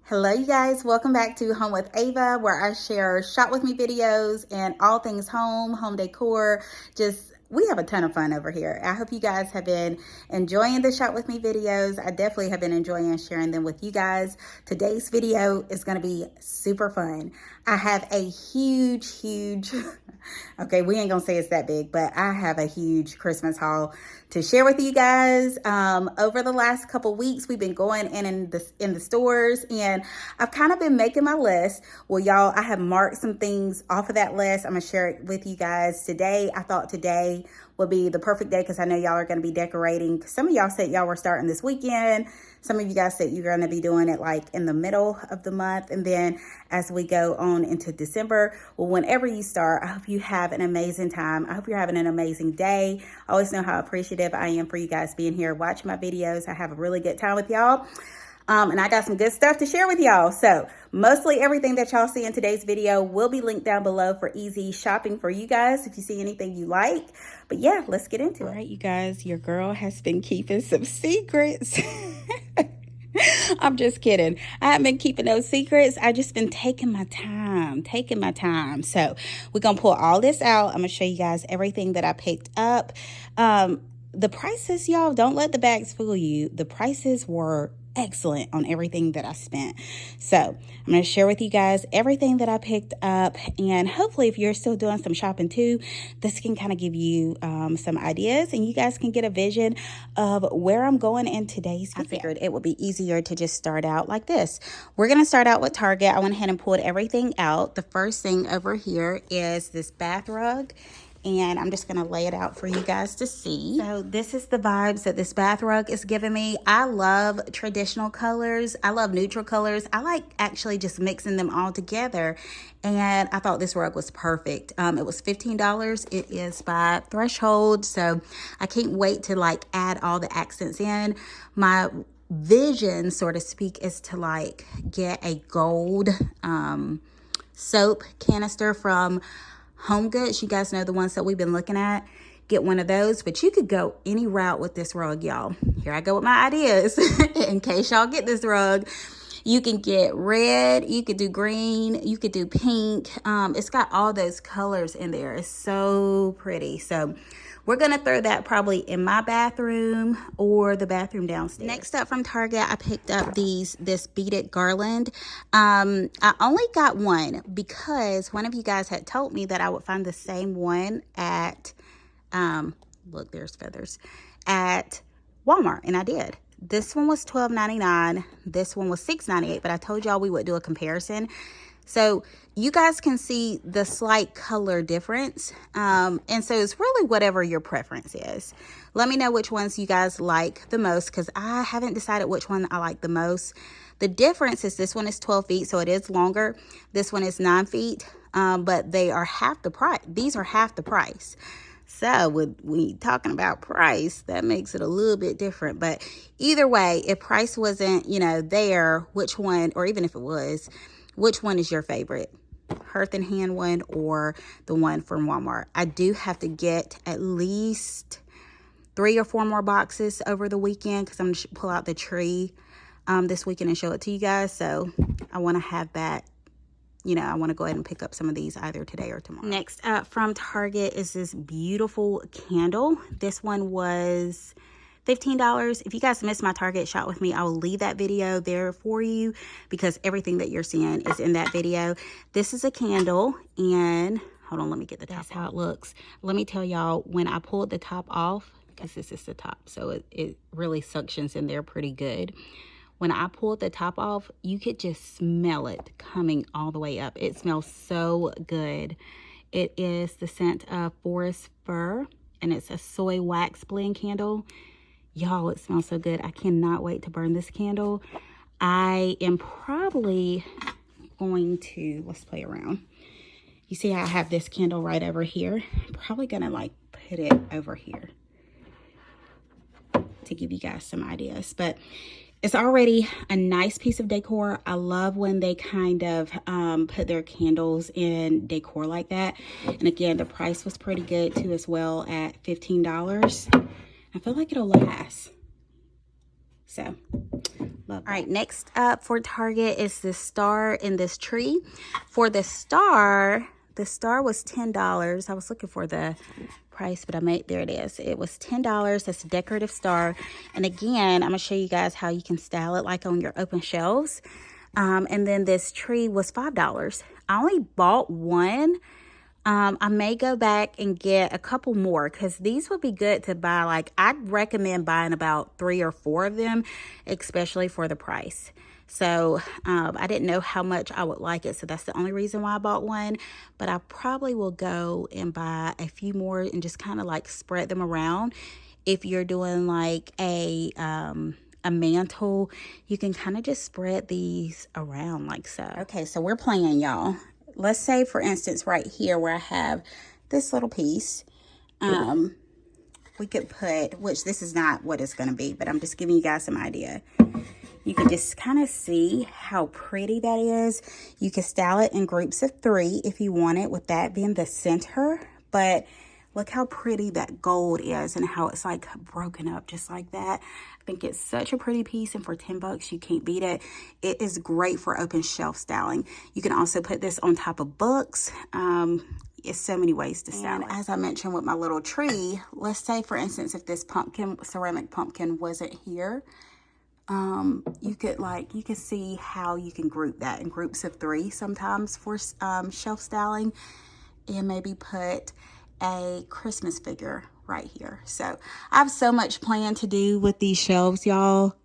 Hello you guys, welcome back to Home with Ava, where I share shop with me videos and all things home decor. We have a ton of fun over here. I hope you guys have been enjoying the shop with me videos. I definitely have been enjoying sharing them with you guys. Today's video is going to be super fun. I have a huge okay, we ain't gonna say it's that big, but I have a huge Christmas haul to share with you guys. Over the last couple weeks, we've been going in the stores, and I've kind of been making my list. Well, y'all, I have marked some things off of that list. I'm gonna share it with you guys today. I thought today would be the perfect day because I know y'all are going to be decorating. Some of y'all said y'all were starting this weekend. Some of you guys said you're going to be doing it like in the middle of the month. And then as we go on into December, well, whenever you start, I hope you have an amazing time. I hope you're having an amazing day. I always know how appreciative I am for you guys being here, watching my videos. I have a really good time with y'all. And I got some good stuff to share with y'all. So mostly everything that y'all see in today's video will be linked down below for easy shopping for you guys if you see anything you like. But yeah, let's get into it. All right, you guys, your girl has been keeping some secrets. I'm just kidding. I haven't been keeping those secrets. I just been taking my time. So we're going to pull all this out. I'm going to show you guys everything that I picked up. The prices, y'all, don't let the bags fool you. The prices were excellent on everything that I spent. So I'm going to share with you guys everything that I picked up, and hopefully if you're still doing some shopping too, this can kind of give you some ideas, and you guys can get a vision of where I'm going in today's video. I figured it would be easier to just start out like this. We're going to start out with Target. I went ahead and pulled everything out. The first thing over here is this bath rug, and I'm just going to lay it out for you guys to see. So this is the vibes that this bath rug is giving me. I love traditional colors. I love neutral colors. I like actually just mixing them all together. And I thought this rug was perfect. It was $15. It is by Threshold. So I can't wait to like add all the accents in. My vision, so to speak, is to like get a gold soap canister from Home Goods. You guys know the ones that we've been looking at. Get one of those, but you could go any route with this rug, y'all. Here I go with my ideas in case y'all get this rug. You can get red, you could do green, you could do pink. It's got all those colors in there. It's so pretty. So we're gonna throw that probably in my bathroom or the bathroom downstairs. Next up from Target, I picked up this beaded garland. I only got one because one of you guys had told me that I would find the same one at, look, there's feathers, at Walmart, and I did. This one was $12.99. This one was $6.98, but I told y'all we would do a comparison. So you guys can see the slight color difference. And so it's really whatever your preference is. Let me know which ones you guys like the most, because I haven't decided which one I like the most. The difference is this one is 12 feet, so it is longer. This one is 9 feet, but they are half the price. These are half the price. So when we talking about price, that makes it a little bit different. But either way, if price wasn't, there, which one, or even if it was, which one is your favorite? Hearth and Hand one or the one from Walmart? I do have to get at least 3 or 4 more boxes over the weekend because I'm going to pull out the tree this weekend and show it to you guys. So I want to have that. I want to go ahead and pick up some of these either today or tomorrow. Next up from Target is this beautiful candle. This one was $15. If you guys missed my Target shop with me, I will leave that video there for you because everything that you're seeing is in that video. This is a candle, and hold on, let me get the top. That's how it looks. Let me tell y'all, when I pulled the top off, because this is the top, so it really suctions in there pretty good. When I pulled the top off, you could just smell it coming all the way up. It smells so good. It is the scent of Forest Fir, and it's a soy wax blend candle. Y'all, it smells so good. I cannot wait to burn this candle. I am probably going to, let's play around. You see how I have this candle right over here? I'm probably gonna like put it over here to give you guys some ideas. But it's already a nice piece of decor. I love when they kind of put their candles in decor like that. And again, the price was pretty good too as well at $15. I feel like it'll last. So All right, next up for Target is this star in this tree. For the star was $10. I was looking for the price, but there it is. It was $10. That's a decorative star. And again, I'm gonna show you guys how you can style it like on your open shelves. And then this tree was $5. I only bought one. I may go back and get a couple more because these would be good to buy. Like, I'd recommend buying about 3 or 4 of them, especially for the price. So I didn't know how much I would like it, so that's the only reason why I bought one. But I probably will go and buy a few more and just kind of like spread them around. If you're doing like a mantle, you can kind of just spread these around like so. Okay, so we're playing, y'all. Let's say, for instance, right here where I have this little piece, we could put, which this is not what it's going to be, but I'm just giving you guys some idea. You can just kind of see how pretty that is. You can style it in groups of 3 if you want it, with that being the center. But look how pretty that gold is and how it's like broken up just like that. I think it's such a pretty piece, and for 10 bucks, you can't beat it. It is great for open shelf styling. You can also put this on top of books. It's so many ways to style it. As I mentioned with my little tree, let's say, for instance, if this ceramic pumpkin wasn't here, you could see how you can group that in groups of 3 sometimes for shelf styling, and maybe put a Christmas figure right here. So I have so much planned to do with these shelves, y'all.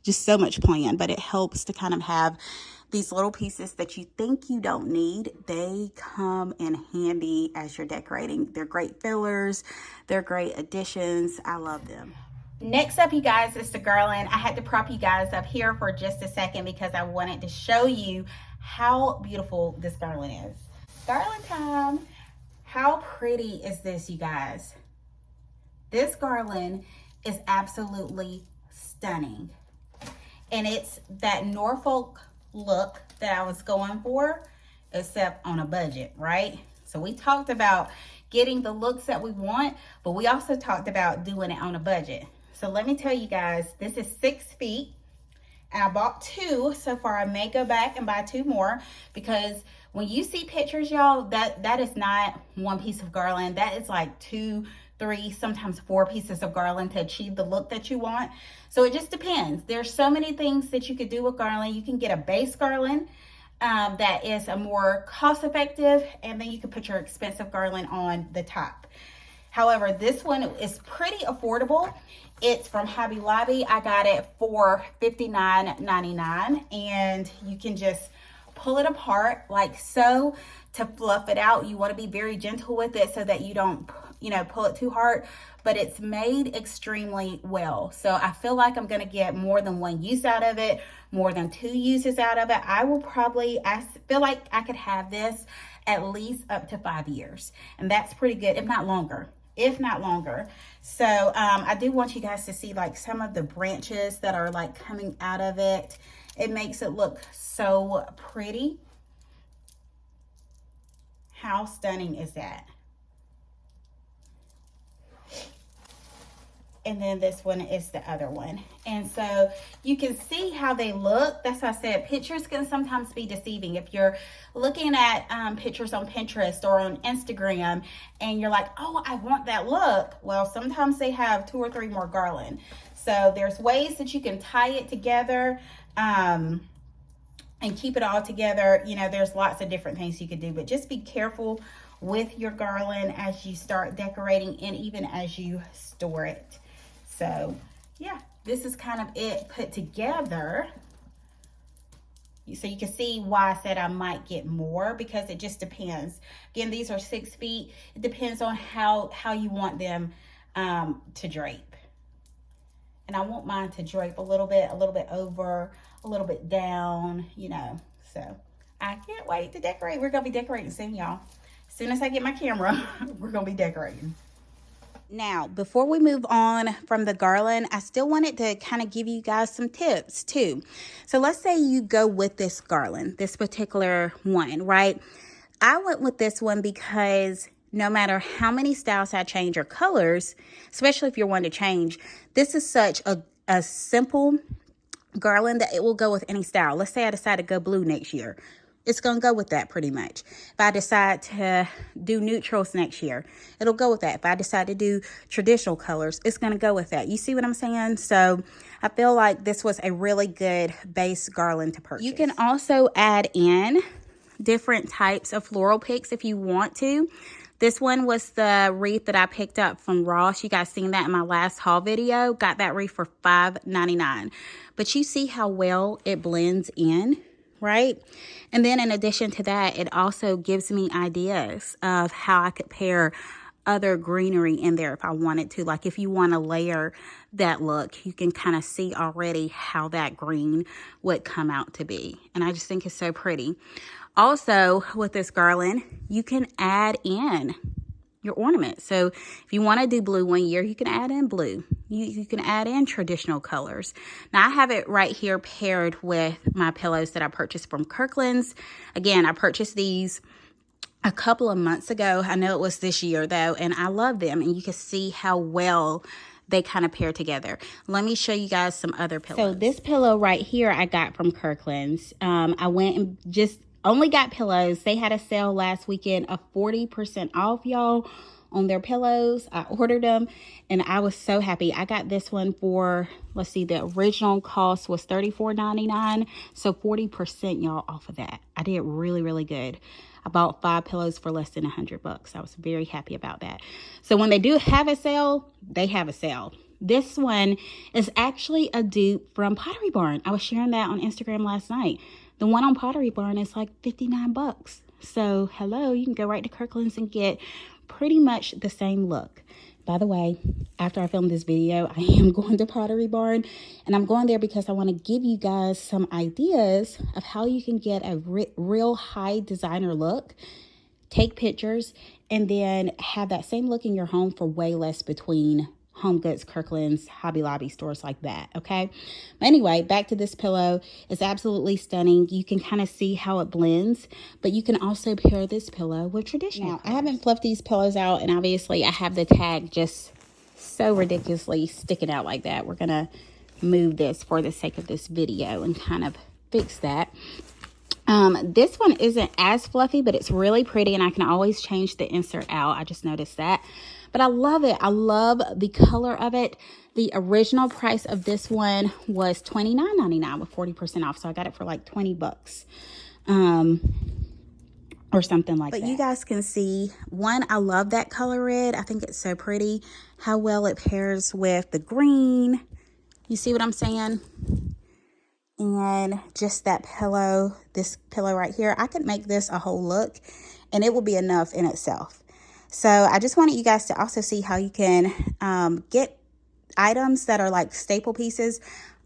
Just so much planned, but it helps to kind of have these little pieces that you think you don't need. They come in handy as you're decorating. They're great fillers. They're great additions. I love them. Next up, you guys, is the garland. I had to prop you guys up here for just a second because I wanted to show you how beautiful this garland is. Garland time. How pretty is this, you guys? This garland is absolutely stunning. And it's that Norfolk look that I was going for, except on a budget, right? So we talked about getting the looks that we want, but we also talked about doing it on a budget. So let me tell you guys, this is 6 feet. And I bought 2 so far. I may go back and buy 2 more, because when you see pictures, y'all, that is not one piece of garland. That is like 2, 3, sometimes 4 pieces of garland to achieve the look that you want. So it just depends. There's so many things that you could do with garland. You can get a base garland that is a more cost effective, and then you can put your expensive garland on the top. However, this one is pretty affordable. It's from Hobby Lobby. I got it for $59.99, and you can just pull it apart like so to fluff it out. You want to be very gentle with it so that you don't, pull it too hard, but it's made extremely well. So I feel like I'm going to get more than 1 use out of it, more than 2 uses out of it. I feel like I could have this at least up to 5 years, and that's pretty good, if not longer. So I do want you guys to see like some of the branches that are like coming out of it. It makes it look so pretty. How stunning is that? And then this one is the other one. And so you can see how they look. That's why I said pictures can sometimes be deceiving. If you're looking at pictures on Pinterest or on Instagram and you're like, oh, I want that look. Well, sometimes they have 2 or 3 more garland. So there's ways that you can tie it together and keep it all together. There's lots of different things you can do, but just be careful with your garland as you start decorating and even as you store it. So yeah, this is kind of it put together. So you can see why I said I might get more, because it just depends. Again, these are 6 feet. It depends on how you want them to drape. And I want mine to drape a little bit over, a little bit down, So I can't wait to decorate. We're going to be decorating soon, y'all. As soon as I get my camera, we're going to be decorating. Now, before we move on from the garland, I still wanted to kind of give you guys some tips too. So let's say you go with this garland, this particular one, right? I went with this one because no matter how many styles I change or colors, especially if you're one to change, this is such a simple garland that it will go with any style. Let's say I decide to go blue next year. It's going to go with that pretty much. If I decide to do neutrals next year, it'll go with that. If I decide to do traditional colors, it's going to go with that. You see what I'm saying? So I feel like this was a really good base garland to purchase. You can also add in different types of floral picks if you want to. This one was the wreath that I picked up from Ross. You guys seen that in my last haul video. Got that wreath for $5.99. But you see how well it blends in, right? And then in addition to that, it also gives me ideas of how I could pair other greenery in there if I wanted to. Like if you want to layer that look, you can kind of see already how that green would come out to be. And I just think it's so pretty. Also, with this garland, you can add in your ornament. So if you want to do blue one year, you can add in blue. You can add in traditional colors. Now, I have it right here paired with my pillows that I purchased from Kirkland's. Again, I purchased these a couple of months ago. I know it was this year, though, and I love them. And you can see how well they kind of pair together. Let me show you guys some other pillows. So this pillow right here I got from Kirkland's. I went and just only got pillows. They had a sale last weekend of 40% off, y'all, on their pillows. I ordered them and I was so happy. I got this one for, let's see, the original cost was $34.99. So 40%, y'all, off of that. I did really, really good. I bought 5 pillows for less than $100. I was very happy about that. So when they do have a sale, they have a sale. This one is actually a dupe from Pottery Barn. I was sharing that on Instagram last night. The one on Pottery Barn is like $59. So hello, you can go right to Kirkland's and get pretty much the same look. By the way, after I film this video, I am going to Pottery Barn, and I'm going there because I want to give you guys some ideas of how you can get a real high designer look, take pictures, and then have that same look in your home for way less between Home Goods, Kirkland's, Hobby Lobby, stores like that, okay? But anyway, back to this pillow. It's absolutely stunning. You can kind of see how it blends, but you can also pair this pillow with traditional colors. I haven't fluffed these pillows out, and obviously I have the tag just so ridiculously sticking out like that. We're going to move this for the sake of this video and kind of fix that. This one isn't as fluffy, but it's really pretty, and I can always change the insert out. I just noticed that. But I love it. I love the color of it. The original price of this one was $29.99 with 40% off. So I got it for like $20 or something like that. But you guys can see, one, I love that color red. I think it's so pretty. How well it pairs with the green. You see what I'm saying? And just that pillow, this pillow right here, I could make this a whole look and it will be enough in itself. So I just wanted you guys to also see how you can get items that are like staple pieces.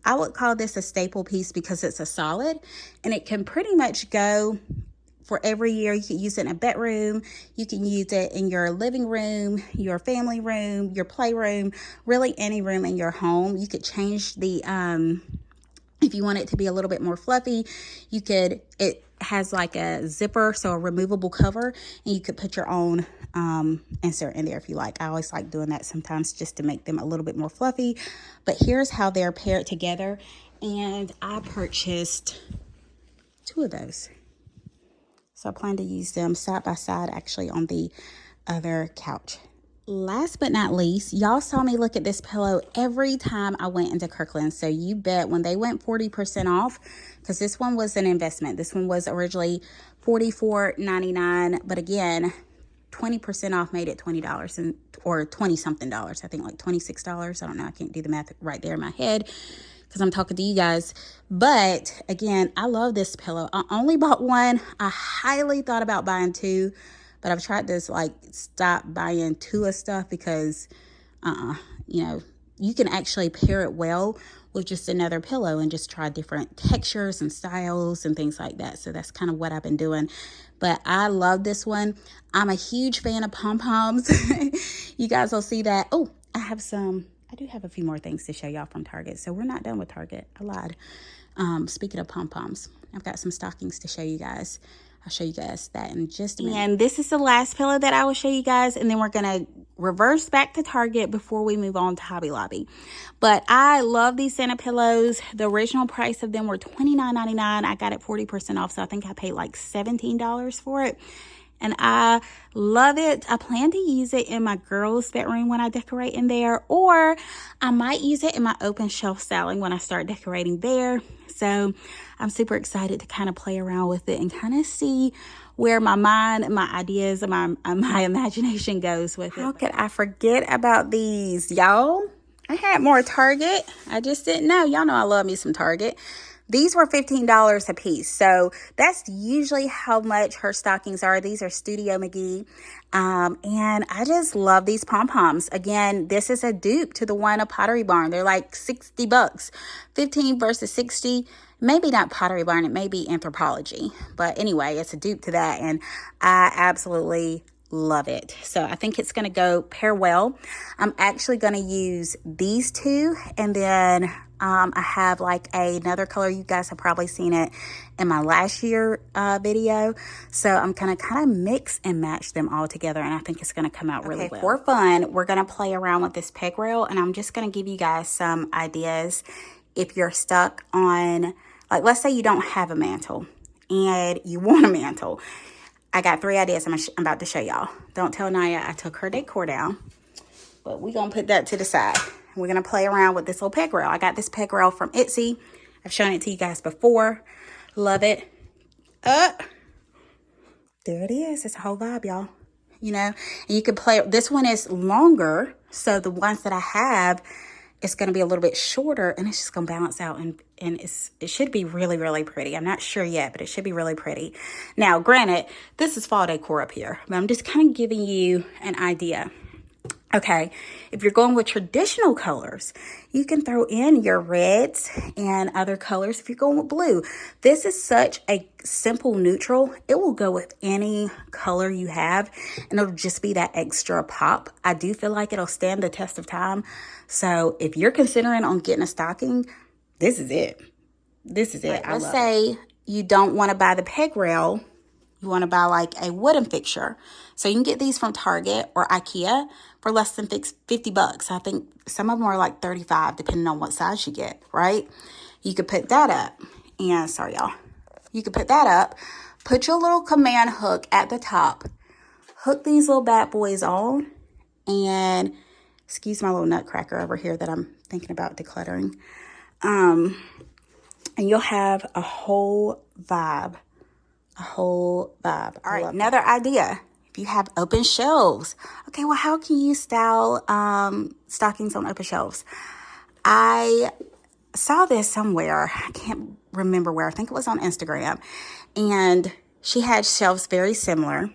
I would call this a staple piece because it's a solid and it can pretty much go for every year. You can use it in a bedroom. You can use it in your living room, your family room, your playroom, really any room in your home. You could change the, if you want it to be a little bit more fluffy, you could, it has like a zipper, so a removable cover, and you could put your own insert in there if you like. I always like doing that sometimes just to make them a little bit more fluffy. But here's how they're paired together, and I purchased 2 of those. So I plan to use them side by side actually on the other couch. Last but not least, y'all saw me look at this pillow every time I went into Kirkland's. So you bet when they went 40% off, because this one was an investment. This one was originally $44.99, but again, 20% off made it $20 or 20 something dollars. I think like $26. I don't know. I can't do the math right there in my head because I'm talking to you guys. But again, I love this pillow. I only bought one. I highly thought about buying 2. But I've tried to like stop buying 2 of stuff because, you know, you can actually pair it well with just another pillow and just try different textures and styles and things like that. So that's kind of what I've been doing. But I love this one. I'm a huge fan of pom-poms. You guys will see that. Oh, I do have a few more things to show y'all from Target. So we're not done with Target. I lied. Speaking of pom-poms, I've got some stockings to show you guys. I'll show you guys that in just a minute. And this is the last pillow that I will show you guys, and then we're gonna reverse back to Target before we move on to Hobby Lobby. But I love these Santa pillows. The original price of them were $29.99. I got it 40% off, so I think I paid like $17 for it. And I love it. I plan to use it in my girls' bedroom when I decorate in there, or I might use it in my open shelf styling when I start decorating there. So I'm super excited to kind of play around with it and kind of see where my mind and my ideas and my imagination goes with it. How could I forget about these, y'all? I had more Target. I just didn't know. Y'all know I love me some Target. These were $15 a piece. So that's usually how much her stockings are. These are Studio McGee. And I just love these pom-poms. Again, this is a dupe to the one at Pottery Barn. They're like 60 bucks. 15 versus 60. Maybe not Pottery Barn. It may be Anthropologie. But anyway, it's a dupe to that. And I absolutely love it. So I think it's going to go pair well. I'm actually going to use these two, and then I have like another color. You guys have probably seen it in my last year video. So I'm going to kind of mix and match them all together, and I think it's going to come out really well. For fun, we're going to play around with this peg rail, and I'm just going to give you guys some ideas if you're stuck on, like, let's say you don't have a mantle and you want a mantle. I got 3 ideas I'm about to show y'all. Don't tell Naya I took her decor down, but we're going to put that to the side. We're going to play around with this little peg rail. I got this peg rail from Etsy. I've shown it to you guys before. Love it. There it is. It's a whole vibe, y'all. You know, and you can play. This one is longer, so the ones that I have, it's going to be a little bit shorter, and it's just going to balance out, and it should be really, really pretty. I'm not sure yet, but it should be really pretty. Now, granted, this is fall decor up here, but I'm just kind of giving you an idea. Okay, if you're going with traditional colors, you can throw in your reds and other colors. If you're going with blue, this is such a simple neutral. It will go with any color you have, and it'll just be that extra pop. I do feel like it'll stand the test of time. So if you're considering on getting a stocking, this is it. This is it. Right, let's say you don't want to buy the peg rail. You want to buy like a wooden fixture. So you can get these from Target or IKEA for less than 50 bucks. I think some of them are like 35 depending on what size you get, right? You could put that up. And sorry, y'all. You could put that up. Put your little command hook at the top. Hook these little bad boys on. And excuse my little nutcracker over here that I'm thinking about decluttering. And you'll have a whole vibe. A whole vibe. All right, another idea. If you have open shelves. Okay, well, how can you style stockings on open shelves? I saw this somewhere. I can't remember where. I think it was on Instagram. And she had shelves very similar.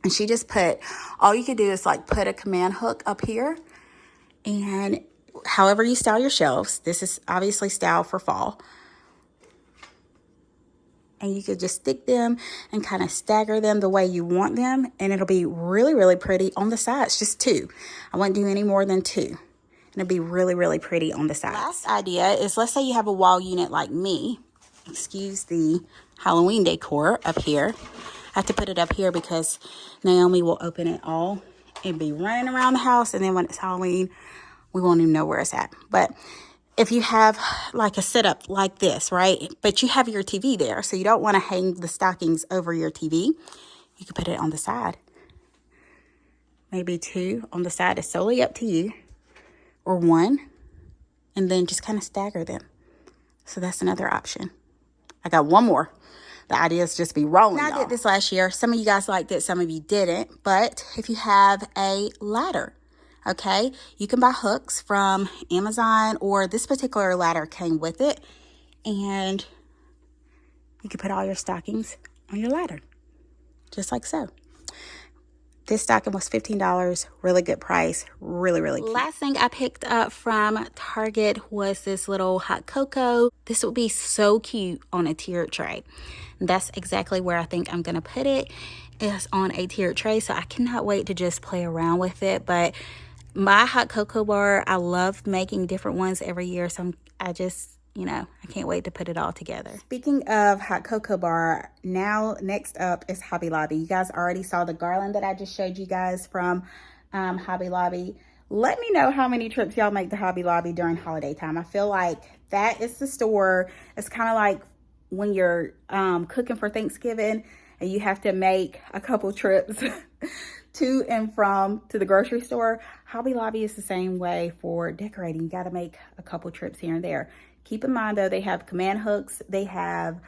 And she just put, all you could do is like put a command hook up here. And however you style your shelves, this is obviously styled for fall. And you could just stick them and kind of stagger them the way you want them. And it'll be really, really pretty on the sides. Just 2. I wouldn't do any more than 2. And it'll be really, really pretty on the sides. Last idea is, let's say you have a wall unit like me. Excuse the Halloween decor up here. I have to put it up here because Naomi will open it all and be running around the house. And then when it's Halloween, we won't even know where it's at. But if you have like a setup like this, right? But you have your TV there, so you don't want to hang the stockings over your TV. You can put it on the side. Maybe 2 on the side. It's solely up to you. Or 1. And then just kind of stagger them. So that's another option. I got one more. The ideas just be rolling. I did this last year. Some of you guys liked it, some of you didn't. But if you have a ladder, okay, you can buy hooks from Amazon, or this particular ladder came with it, and you can put all your stockings on your ladder, just like so. This stocking was $15, really good price, really, really cute. Last thing I picked up from Target was this little hot cocoa. This would be so cute on a tiered tray. And that's exactly where I think I'm gonna put it, is on a tiered tray. So I cannot wait to just play around with it. But my hot cocoa bar, I love making different ones every year. So I just you know, I can't wait to put it all together. Speaking of hot cocoa bar, now next up is Hobby Lobby. You guys already saw the garland that I just showed you guys from Hobby Lobby. Let me know how many trips y'all make to Hobby Lobby during holiday time. I feel like that is the store. It's kind of like when you're cooking for Thanksgiving and you have to make a couple trips to and from to the grocery store. Hobby Lobby is the same way for decorating. You got to make a couple trips here and there. Keep in mind though, they have command hooks. They have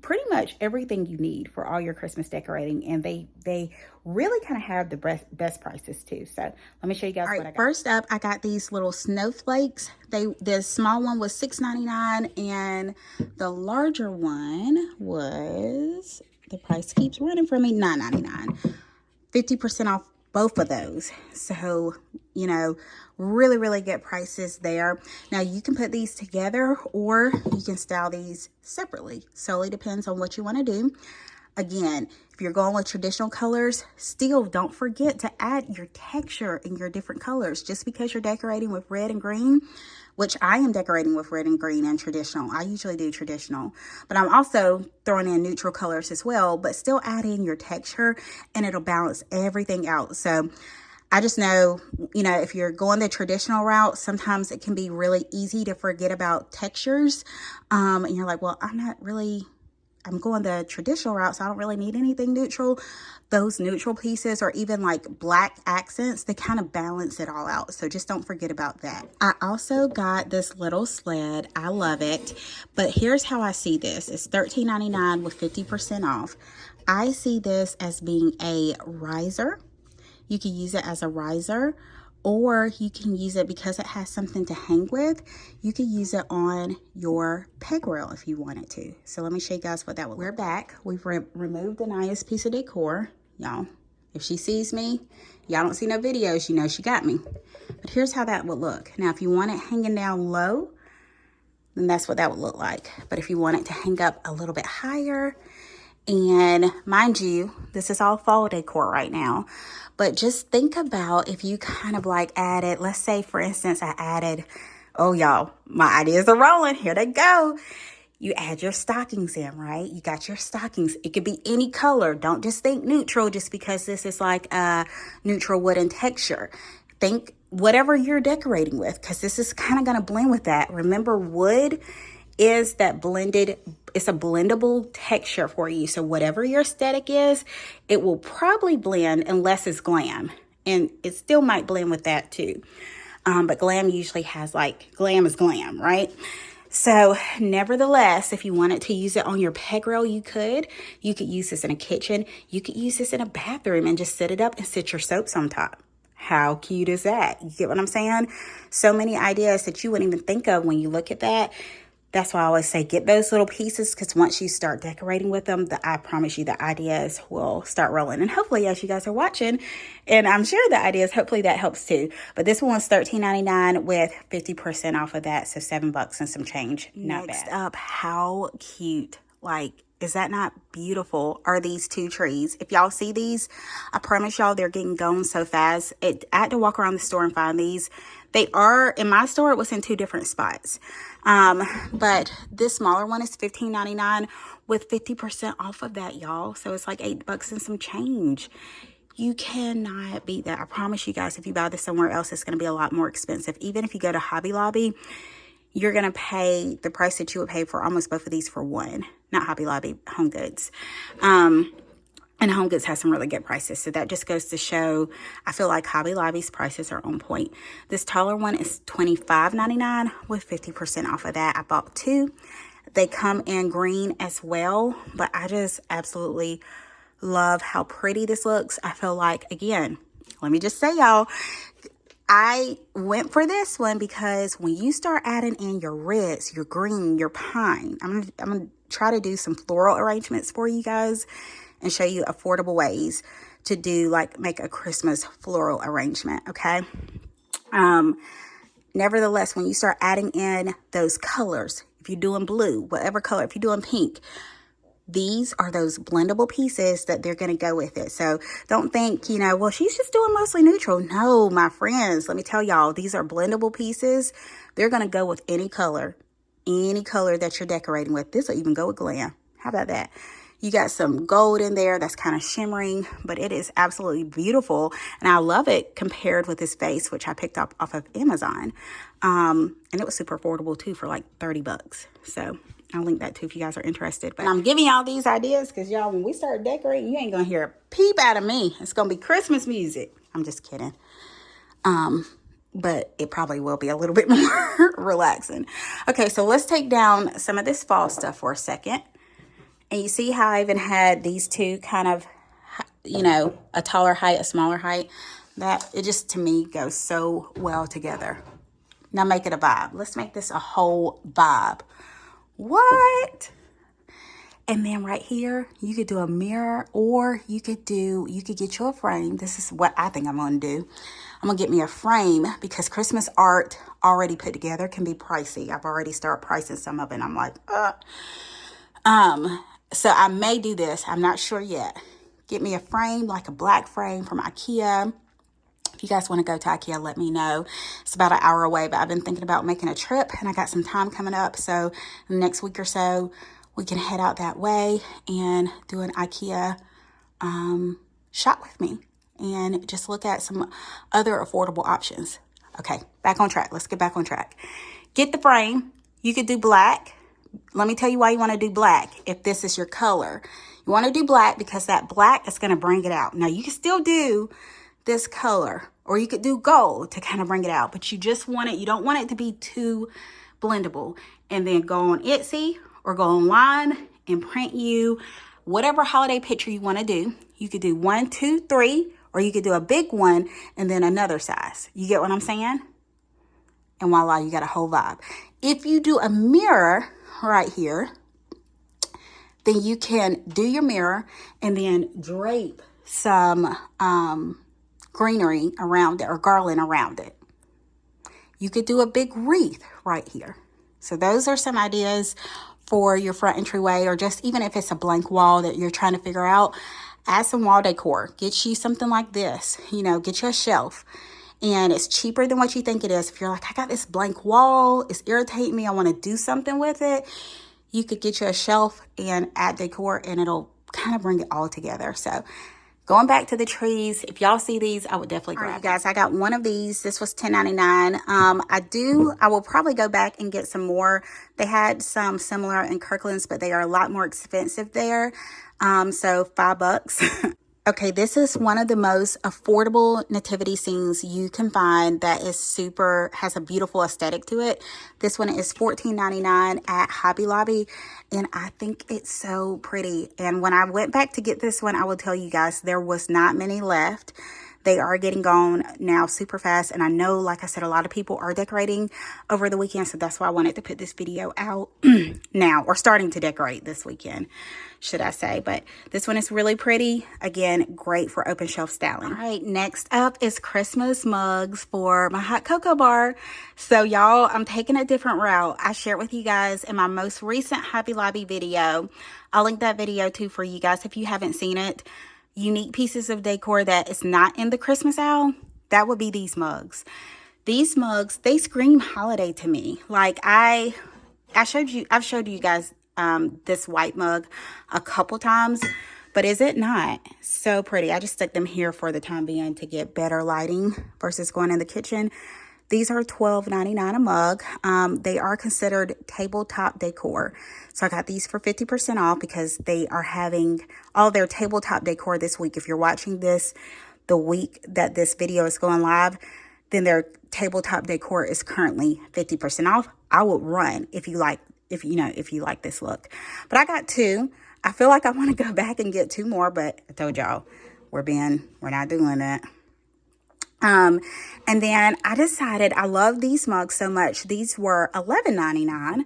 pretty much everything you need for all your Christmas decorating, and they really kind of have the best prices too. So let me show you guys what I got. First up, I got these little snowflakes. The small one was $6.99 and the larger one was, the price keeps running for me, $9.99. 50% off both of those. So, you know, really, really good prices there. Now you can put these together or you can style these separately. Solely depends on what you want to do. Again, if you're going with traditional colors, still don't forget to add your texture in your different colors. Just because you're decorating with red and green, which I am decorating with red and green and traditional. I usually do traditional, but I'm also throwing in neutral colors as well, but still add in your texture and it'll balance everything out. So I just know, you know, if you're going the traditional route, sometimes it can be really easy to forget about textures. And you're like, well, I'm going the traditional route, so I don't really need anything neutral. Those neutral pieces or even like black accents, they kind of balance it all out. So just don't forget about that. I also got this little sled. I love it. But here's how I see this. It's $13.99 with 50% off. I see this as being a riser. You can use it as a riser, or you can use it because it has something to hang with. You can use it on your peg rail if you wanted to. So let me show you guys what that would look like. We're back. We've removed Anaya's piece of decor. Y'all, if she sees me, y'all don't see no videos, you know she got me. But here's how that would look. Now, if you want it hanging down low, then that's what that would look like. But if you want it to hang up a little bit higher, and mind you, this is all fall decor right now, but just think about if you kind of like added, let's say for instance, I added, oh y'all, my ideas are rolling, here they go. You add your stockings in, right? You got your stockings. It could be any color. Don't just think neutral just because this is like a neutral wooden texture. Think whatever you're decorating with, because this is kind of going to blend with that. Remember, wood is that blended, it's a blendable texture for you. So whatever your aesthetic is, it will probably blend unless it's glam. And it still might blend with that too. But glam usually has like, glam is glam, right? So nevertheless, if you wanted to use it on your peg rail, you could use this in a kitchen. You could use this in a bathroom and just set it up and sit your soaps on top. How cute is that? You get what I'm saying? So many ideas that you wouldn't even think of when you look at that. That's why I always say get those little pieces, because once you start decorating with them, I promise you the ideas will start rolling. And hopefully as you guys are watching and I'm sharing the ideas, hopefully that helps too. But this one was $13.99 with 50% off of that. So $7 and some change. Not bad. Next up, how cute. Like, is that not beautiful? Are these two trees? If y'all see these, I promise y'all they're getting gone so fast. I had to walk around the store and find these. They are, in my store, it was in two different spots. But this smaller one is $15.99 with 50% off of that, y'all. So it's like $8 and some change. You cannot beat that. I promise you guys, if you buy this somewhere else, it's going to be a lot more expensive. Even if you go to Hobby Lobby, you're going to pay the price that you would pay for almost both of these for one. Not Hobby Lobby, Home Goods. And Home Goods has some really good prices. So that just goes to show, I feel like Hobby Lobby's prices are on point. This taller one is $25.99 with 50% off of that. I bought two. They come in green as well, but I just absolutely love how pretty this looks. I feel like, again, let me just say, y'all, I went for this one because when you start adding in your reds, your green, your pine, I'm gonna try to do some floral arrangements for you guys and show you affordable ways to do, like, make a Christmas floral arrangement, okay? Nevertheless, when you start adding in those colors, if you're doing blue, whatever color, if you're doing pink, these are those blendable pieces that they're going to go with it. So don't think, you know, well, she's just doing mostly neutral. No, my friends, let me tell y'all, these are blendable pieces. They're going to go with any color. any color that you're decorating with. This will even go with glam. How about that? You got some gold in there that's kind of shimmering, but it is absolutely beautiful. And I love it compared with this vase, which I picked up off of Amazon. And it was super affordable too for like 30 bucks. So I'll link that too if you guys are interested. But I'm giving y'all these ideas because y'all, when we start decorating, you ain't gonna hear a peep out of me. It's gonna be Christmas music. I'm just kidding. But it probably will be a little bit more relaxing. Okay, so let's take down some of this fall stuff for a second. And you see how I even had these two kind of, you know, a taller height, a smaller height. That, it just, to me, goes so well together. Now make it a vibe. Let's make this a whole vibe. What? And then right here, you could do a mirror, or you could get you a frame. This is what I think I'm going to do. I'm going to get me a frame because Christmas art already put together can be pricey. I've already started pricing some of it. And I'm like, so I may do this. I'm not sure yet. Get me a frame, like a black frame from IKEA. If you guys want to go to IKEA, let me know. It's about an hour away, but I've been thinking about making a trip, and I got some time coming up. So in the next week or so, we can head out that way and do an IKEA shop with me and just look at some other affordable options. Okay, back on track. Let's get back on track. Get the frame. You could do black. Let me tell you why you want to do black if this is your color. You want to do black because that black is going to bring it out. Now, you can still do this color, or you could do gold to kind of bring it out, but you just want it, you don't want it to be too blendable. And then go on Etsy or go online and print you whatever holiday picture you want to do. You could do 1, 2, 3, or you could do a big one and then another size. You get what I'm saying? And voila, you got a whole vibe. If you do a mirror right here, then you can do your mirror and then drape some greenery around it or garland around it. You could do a big wreath right here. So those are some ideas for your front entryway, or just even if it's a blank wall that you're trying to figure out, add some wall decor. Get you something like this, you know, get you a shelf. And it's cheaper than what you think it is. If you're like, I got this blank wall, it's irritating me, I want to do something with it, you could get you a shelf and add decor, and it'll kind of bring it all together. So going back to the trees, if y'all see these, I would definitely grab you guys. I got one of these. This was $10.99. I will probably go back and get some more. They had some similar in Kirkland's, but they are a lot more expensive there. So $5. Okay, this is one of the most affordable nativity scenes you can find that is has a beautiful aesthetic to it. This one is $14.99 at Hobby Lobby, and I think it's so pretty. And when I went back to get this one, I will tell you guys, there was not many left. They are getting gone now super fast, and I know, like I said, a lot of people are decorating over the weekend, so that's why I wanted to put this video out now, or starting to decorate this weekend, should I say. But this one is really pretty. Again, great for open shelf styling. All right, next up is Christmas mugs for my hot cocoa bar. So y'all, I'm taking a different route. I shared with you guys in my most recent Hobby Lobby video. I'll link that video too for you guys if you haven't seen it. Unique pieces of decor that is not in the Christmas aisle, that would be these mugs. These mugs, they scream holiday to me. Like I've showed you guys this white mug a couple times, but is it not so pretty? I just stuck them here for the time being to get better lighting versus going in the kitchen. These are $12.99 a mug. They are considered tabletop decor. So I got these for 50% off because they are having all their tabletop decor this week. If you're watching this the week that this video is going live, then their tabletop decor is currently 50% off. I would run if you like this look. But I got two. I feel like I want to go back and get two more, but I told y'all we're not doing that. And then I decided I love these mugs so much. These were $11.99.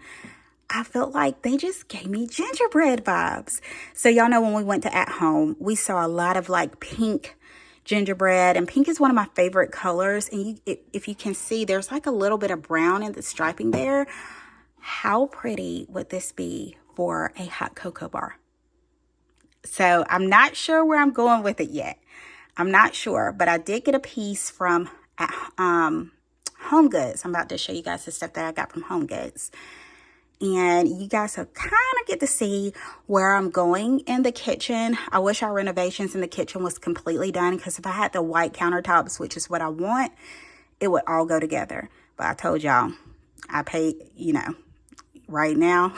I felt like they just gave me gingerbread vibes. So y'all know when we went to At Home, we saw a lot of like pink gingerbread, and pink is one of my favorite colors. And if you can see, there's like a little bit of brown in the striping there. How pretty would this be for a hot cocoa bar? So I'm not sure where I'm going with it yet. I'm not sure, but I did get a piece from Home Goods. I'm about to show you guys the stuff that I got from Home Goods. and you guys will kind of get to see where I'm going in the kitchen. I wish our renovations in the kitchen was completely done, because if I had the white countertops, which is what I want, it would all go together. But I told y'all, I paid, you know, right now,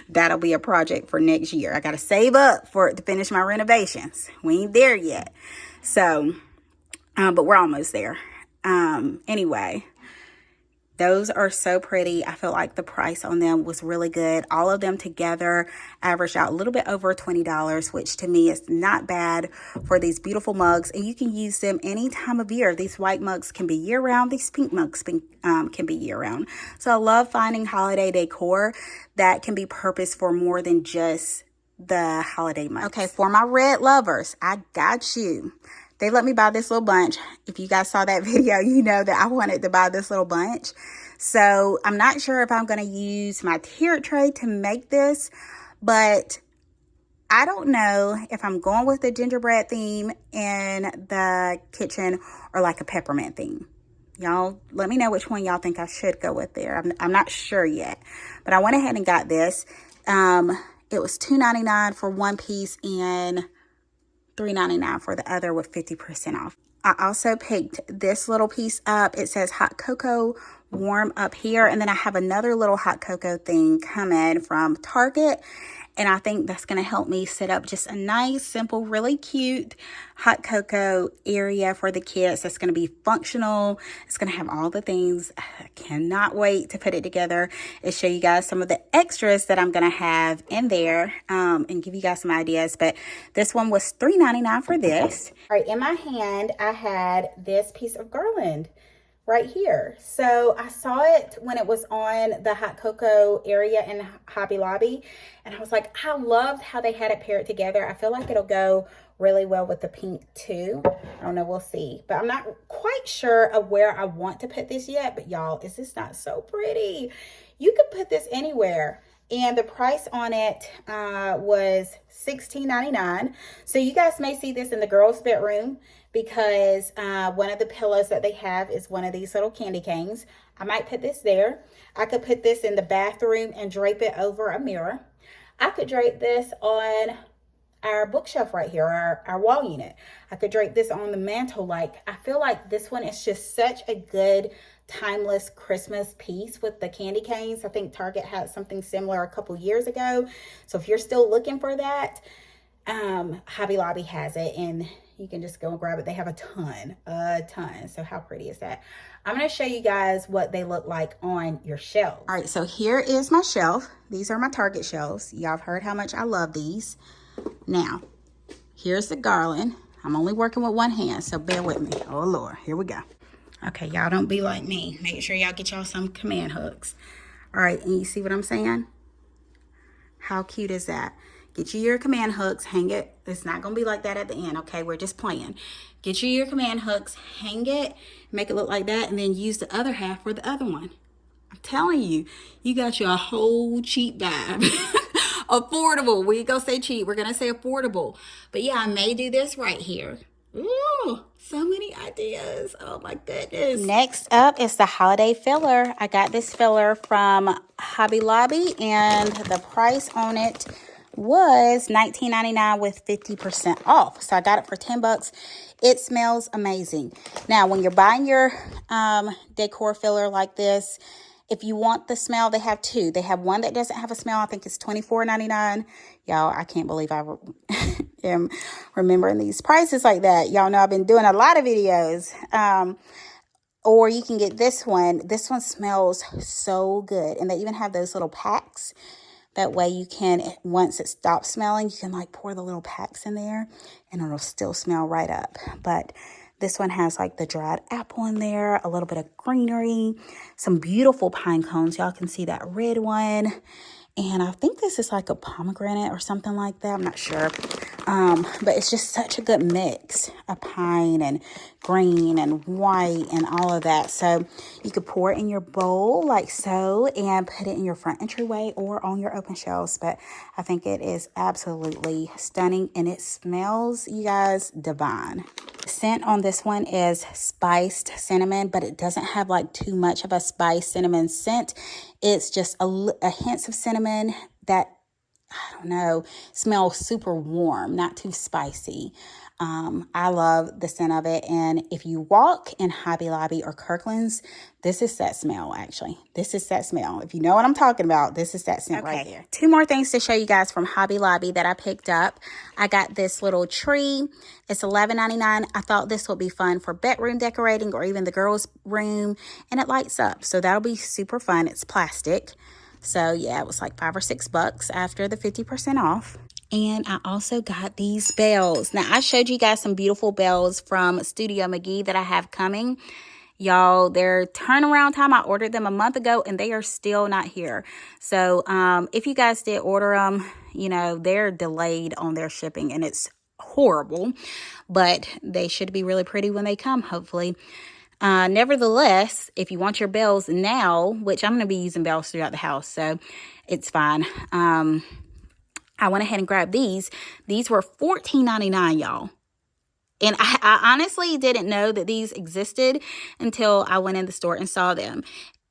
that'll be a project for next year. I got to save up to finish my renovations. We ain't there yet. So, but we're almost there. Anyway, those are so pretty. I feel like the price on them was really good. All of them together averaged out a little bit over $20, which to me is not bad for these beautiful mugs. And you can use them any time of year. These white mugs can be year-round. These pink mugs can be year-round. So I love finding holiday decor that can be purposed for more than just the holiday mugs. Okay, for my red lovers, I got you. They let me buy this little bunch. If you guys saw that video, you know that I wanted to buy this little bunch. So I'm not sure if I'm going to use my tiered tray to make this, but I don't know if I'm going with the gingerbread theme in the kitchen or like a peppermint theme. Y'all, let me know which one y'all think I should go with there. I'm not sure yet, but I went ahead and got this. It was $2.99 for one piece and $3.99 for the other with 50% off. I also picked this little piece up. It says hot cocoa warm up here. And then I have another little hot cocoa thing coming from Target. And I think that's going to help me set up just a nice, simple, really cute hot cocoa area for the kids. That's going to be functional. It's going to have all the things. I cannot wait to put it together and show you guys some of the extras that I'm going to have in there, and give you guys some ideas. But this one was $3.99 for this. All right, in my hand, I had this piece of garland right here. So I saw it when it was on the hot cocoa area in Hobby Lobby, and I was like, I loved how they had it paired together. I feel like it'll go really well with the pink too. I don't know, we'll see. But I'm not quite sure of where I want to put this yet. But y'all, is this not so pretty? You could put this anywhere. And the price on it was $16.99. So you guys may see this in the girls' bedroom, because one of the pillows that they have is one of these little candy canes. I might put this there. I could put this in the bathroom and drape it over a mirror. I could drape this on our bookshelf right here, our wall unit. I could drape this on the mantle. Like, I feel like this one is just such a good timeless Christmas piece with the candy canes. I think Target had something similar a couple years ago. So if you're still looking for that, Hobby Lobby has it, and you can just go and grab it. They have a ton. So how pretty is that? I'm going to show you guys what they look like on your shelves. All right, so here is my shelf. These are my Target shelves. Y'all have heard how much I love these. Now, here's the garland. I'm only working with one hand, so bear with me. Oh, Lord. Here we go. Okay, y'all don't be like me. Make sure y'all get y'all some command hooks. All right, and you see what I'm saying? How cute is that? Get you your command hooks, hang it. It's not going to be like that at the end, okay? We're just playing. Get you your command hooks, hang it, make it look like that, and then use the other half for the other one. I'm telling you, you got your whole cheap vibe. Affordable. We ain't gonna say cheap. We're going to say affordable. But yeah, I may do this right here. Ooh, so many ideas. Oh my goodness. Next up is the holiday filler. I got this filler from Hobby Lobby, and the price on it was $19.99 with 50% off. So I got it for $10. It smells amazing. Now, when you're buying your decor filler like this, if you want the smell, they have two. They have one that doesn't have a smell. I think it's $24.99. Y'all, I can't believe I am remembering these prices like that. Y'all know I've been doing a lot of videos. Or you can get this one. This one smells so good. And they even have those little packs. That way you can, once it stops smelling, you can like pour the little packs in there and it'll still smell right up. But this one has like the dried apple in there, a little bit of greenery, some beautiful pine cones. Y'all can see that red one. And I think this is like a pomegranate or something like that. I'm not sure. But it's just such a good mix of pine and green and white and all of that. So you could pour it in your bowl like so and put it in your front entryway or on your open shelves. But I think it is absolutely stunning, and it smells, you guys, divine. Scent on this one is spiced cinnamon, but it doesn't have like too much of a spiced cinnamon scent. It's just a hint of cinnamon that, I don't know, smells super warm, not too spicy. I love the scent of it. And if you walk in Hobby Lobby or Kirkland's, this is that smell, actually. This is that smell. If you know what I'm talking about, this is that scent right there. Two more things to show you guys from Hobby Lobby that I picked up. I got this little tree. It's $11.99. I thought this would be fun for bedroom decorating or even the girls' room. And it lights up, so that'll be super fun. It's plastic. So yeah, it was like $5 or $6 after the 50% off. And I also got these bells. Now, I showed you guys some beautiful bells from Studio McGee that I have coming. Y'all, their turnaround time, I ordered them a month ago and they are still not here. So if you guys did order them, you know, they're delayed on their shipping and it's horrible. But they should be really pretty when they come, hopefully. Nevertheless, if you want your bells now, which I'm going to be using bells throughout the house, so it's fine. I went ahead and grabbed these. These were $14.99, y'all. And I honestly didn't know that these existed until I went in the store and saw them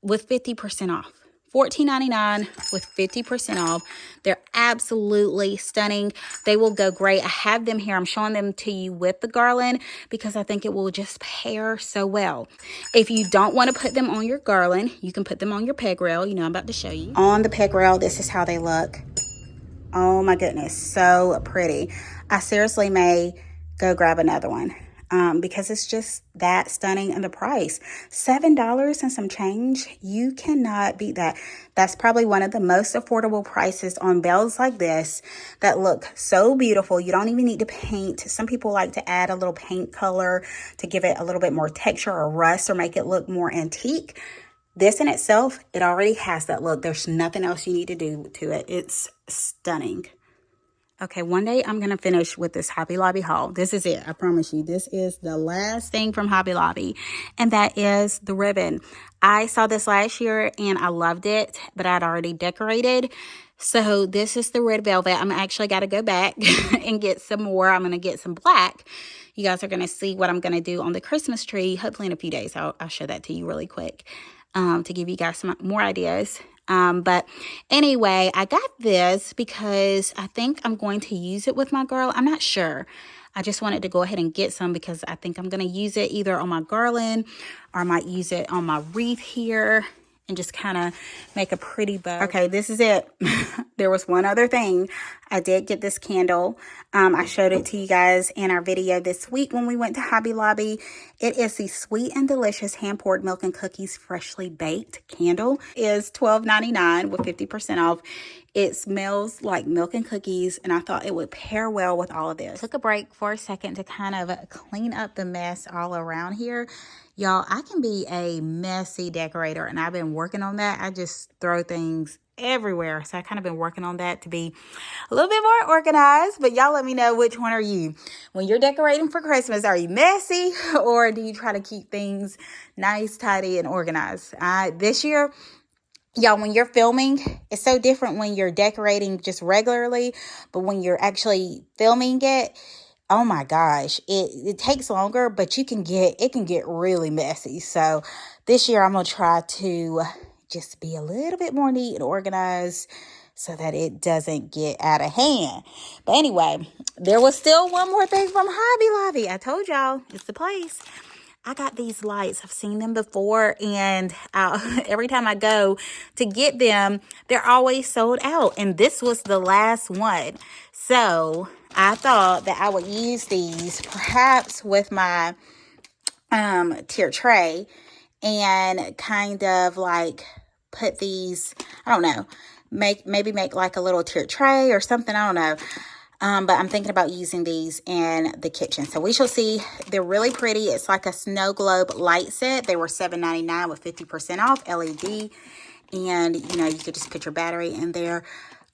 with 50% off. $14.99 with 50% off. They're absolutely stunning. They will go great. I have them here. I'm showing them to you with the garland because I think it will just pair so well. If you don't want to put them on your garland, you can put them on your peg rail. You know, I'm about to show you. On the peg rail, this is how they look. Oh my goodness, so pretty. I seriously may go grab another one because it's just that stunning. And the price, $7 and some change, you cannot beat that. That's probably one of the most affordable prices on bells like this that look so beautiful. You don't even need to paint. Some people like to add a little paint color to give it a little bit more texture or rust or make it look more antique. This in itself, it already has that look. There's nothing else you need to do to it. It's stunning. Okay, one day I'm going to finish with this Hobby Lobby haul. This is it. I promise you. This is the last thing from Hobby Lobby. And that is the ribbon. I saw this last year and I loved it, but I'd already decorated. So this is the red velvet. I'm actually got to go back and get some more. I'm going to get some black. You guys are going to see what I'm going to do on the Christmas tree. Hopefully in a few days. I'll show that to you really quick. To give you guys some more ideas. But anyway, I got this because I think I'm going to use it with my girl. I'm not sure. I just wanted to go ahead and get some because I think I'm going to use it either on my garland or I might use it on my wreath here and just kind of make a pretty bow. Okay, this is it. There was one other thing. I did get this candle. I showed it to you guys in our video this week when we went to Hobby Lobby. It is the Sweet and Delicious Hand-Poured Milk and Cookies Freshly Baked candle. It is $12.99 with 50% off. It smells like milk and cookies, and I thought it would pair well with all of this. Took a break for a second to kind of clean up the mess all around here. Y'all, I can be a messy decorator, and I've been working on that. I just throw things everywhere. So I kind of been working on that to be a little bit more organized. But y'all let me know, which one are you? When you're decorating for Christmas, are you messy or do you try to keep things nice, tidy, and organized? This year, y'all, when you're filming, it's so different when you're decorating just regularly. But when you're actually filming it, oh my gosh, it takes longer, but it can get really messy. So this year I'm going to try to just be a little bit more neat and organized so that it doesn't get out of hand. But anyway, there was still one more thing from Hobby Lobby. I told y'all, it's the place. I got these lights. I've seen them before, and every time I go to get them, they're always sold out. And this was the last one. So I thought that I would use these perhaps with my tier tray and kind of like put these, I don't know, maybe make like a little tier tray or something. I don't know. But I'm thinking about using these in the kitchen. So we shall see. They're really pretty. It's like a snow globe light set. They were $7.99 with 50% off LED. And, you know, you could just put your battery in there.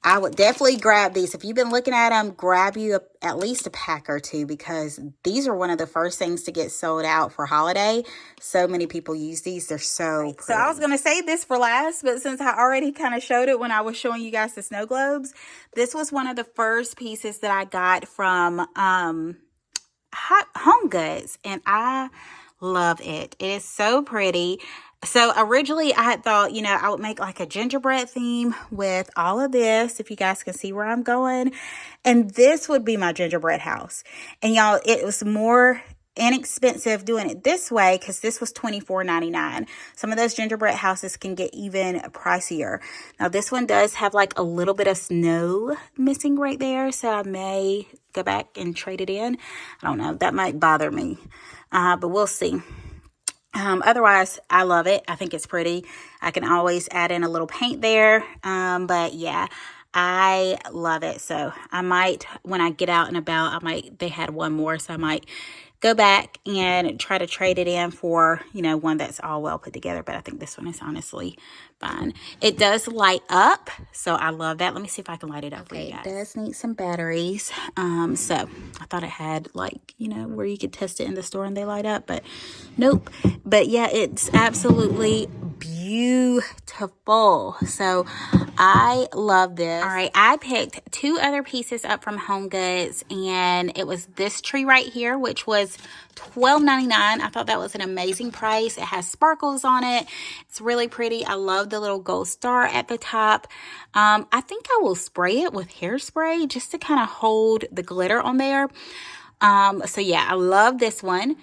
I would definitely grab these. If you've been looking at them, grab you at least a pack or two because these are one of the first things to get sold out for holiday. So many people use these. They're so pretty. So I was going to save this for last, but since I already kind of showed it when I was showing you guys the snow globes, this was one of the first pieces that I got from, I home goods, and I love it. It is so pretty. So originally I had thought, you know, I would make like a gingerbread theme with all of this, if you guys can see where I'm going. And this would be my gingerbread house. And y'all, it was more inexpensive doing it this way because this was $24.99. Some of those gingerbread houses can get even pricier. Now this one does have like a little bit of snow missing right there, so I may go back and trade it in. I don't know, that might bother me, but we'll see. Otherwise, I love it. I think it's pretty. I can always add in a little paint there. But yeah, I love it. So I might, when I get out and about, they had one more, so I might go back and try to trade it in for, you know, one that's all well put together. But I think this one is honestly fine. It does light up, so I love that. Let me see if I can light it up for you guys. It does need some batteries. So I thought it had, like, you know, where you could test it in the store and they light up, but nope. But yeah, it's absolutely beautiful. So I love this. All right, I picked 2 other pieces up from Home Goods, and it was this tree right here, which was $12.99. I thought that was an amazing price. It has sparkles on it. It's really pretty. I love the little gold star at the top. I think I will spray it with hairspray just to kind of hold the glitter on there. So yeah, I love this one.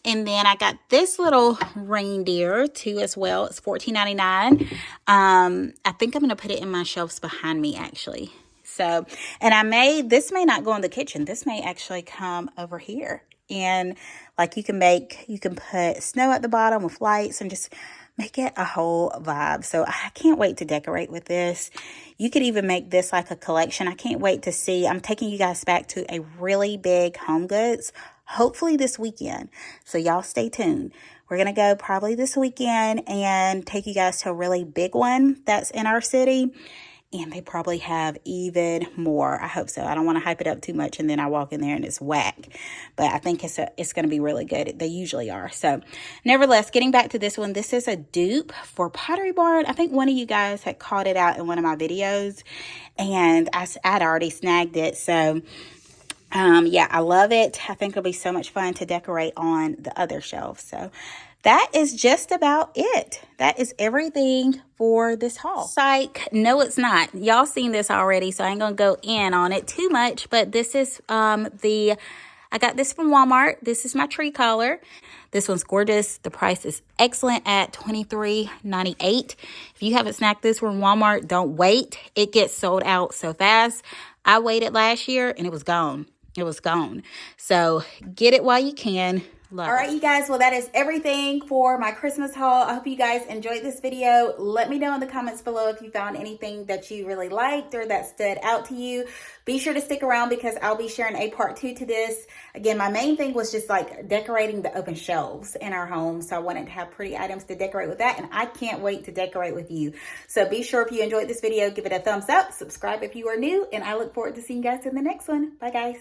And then I got this little reindeer too as well. It's $14.99. I think I'm going to put it in my shelves behind me actually. So, and this may not go in the kitchen. This may actually come over here. And like you can put snow at the bottom with lights and just make it a whole vibe. So I can't wait to decorate with this. You could even make this like a collection. I can't wait to see. I'm taking you guys back to a really big Home Goods, hopefully this weekend. So y'all stay tuned. We're going to go probably this weekend and take you guys to a really big one that's in our city. And they probably have even more. I hope so. I don't want to hype it up too much and then I walk in there and it's whack. But I think it's going to be really good. They usually are. So nevertheless, getting back to this one, this is a dupe for Pottery Barn. I think one of you guys had called it out in one of my videos. And I'd already snagged it. So yeah, I love it. I think it'll be so much fun to decorate on the other shelves. So that is just about it. That is everything for this haul. Psych. No, it's not. Y'all seen this already, so I ain't gonna go in on it too much. But this is I got this from Walmart. This is my tree collar. This one's gorgeous. The price is excellent at $23.98. If you haven't snagged this from Walmart, don't wait. It gets sold out so fast. I waited last year and it was gone. It was gone. So get it while you can. All right, you guys. Well, that is everything for my Christmas haul. I hope you guys enjoyed this video. Let me know in the comments below if you found anything that you really liked or that stood out to you. Be sure to stick around because I'll be sharing a part 2 to this. Again, my main thing was just like decorating the open shelves in our home. So I wanted to have pretty items to decorate with that. And I can't wait to decorate with you. So be sure if you enjoyed this video, give it a thumbs up, subscribe if you are new, and I look forward to seeing you guys in the next one. Bye, guys.